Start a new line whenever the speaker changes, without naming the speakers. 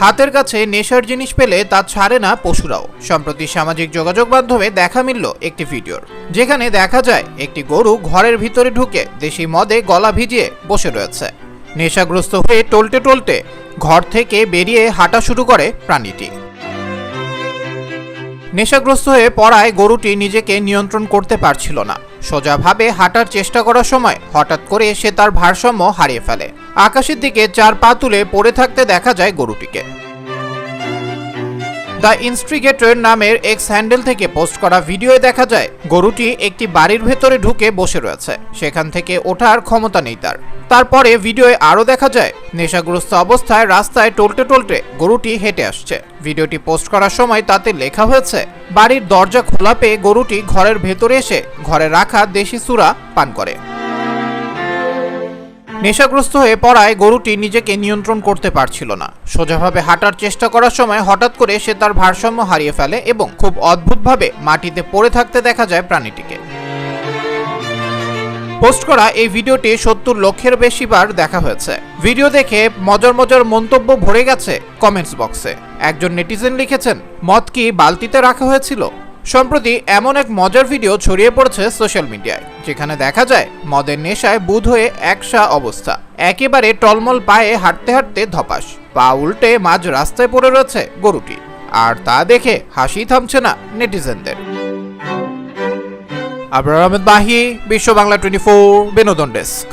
হাতের কাছে নেশার জিনিস পেলে তা ছাড়ে না পশুরাও। সম্প্রতি সামাজিক যোগাযোগ মাধ্যমে দেখা মিলল একটি ভিডিওর, যেখানে দেখা যায় একটি গরু ঘরের ভিতরে ঢুকে দেশি মদে গলা ভিজিয়ে বসে রয়েছে। নেশাগ্রস্ত হয়ে টলতে টলতে ঘর থেকে বেরিয়ে হাঁটা শুরু করে প্রাণীটি। নেশাগ্রস্ত হয়ে পড়ায় গরুটি নিজেকে নিয়ন্ত্রণ করতে পারছিল না। সোজাভাবে হাঁটার চেষ্টা করার সময় হঠাৎ করে সে তার ভারসাম্য হারিয়ে ফেলে। আকাশের দিকে 4 পা তুলে পড়ে থাকতে দেখা যায় গরুটিকে। দ্য ইনস্ট্রিগেটর নামের এক্স হ্যান্ডেল থেকে পোস্ট করা ভিডিওয়ে দেখা যায় গরুটি একটি বাড়ির ভেতরে ঢুকে বসে রয়েছে, সেখান থেকে ওঠার ক্ষমতা নেই তার। তারপরে ভিডিওয়ে আরও দেখা যায় নেশাগ্রস্ত অবস্থায় রাস্তায় টলতে টলতে গরুটি হেঁটে আসছে। ভিডিওটি পোস্ট করার সময় তাতে লেখা হয়েছে, বাড়ির দরজা খোলা পেয়ে গরুটি ঘরের ভেতরে এসে ঘরে রাখা দেশি সুরা পান করে। নেশাগ্রস্ত হয়ে পড়ায় গরুটি নিজেকে নিয়ন্ত্রণ করতে পারছিল না। সোজাভাবে হাঁটার চেষ্টা করার সময় হঠাৎ করে সে তার ভারসাম্য হারিয়ে ফেলে এবং খুব অদ্ভুতভাবে মাটিতে পড়ে থাকতে দেখা যায় প্রাণীটিকে। পোস্ট করা এই ভিডিওটি 70 লক্ষের বেশি বার দেখা হয়েছে। ভিডিও দেখে মজার মজার মন্তব্য ভরে গেছে কমেন্টস বক্সে। একজন নেটিজেন লিখেছেন, মদ কি বালতিতে রাখা হয়েছিল? সম্প্রতি এমন এক মজার ভিডিও ছড়িয়ে পড়েছে সোশ্যাল মিডিয়ায়, যেখানে দেখা যায় মদের নেশায় বুঁদ হয়ে একসা অবস্থা, একেবারে টলমল পায়ে হাঁটতে হাঁটতে ধপাস, পা উল্টে মাঝ রাস্তায় পড়ে রয়েছে গরুটি। আর তা দেখে হাসি থামছে না নেটিজেনদের। আবরার আহমেদ মাহি, বিশ্ব বাংলা 24 বিনোদন ডেস্ক।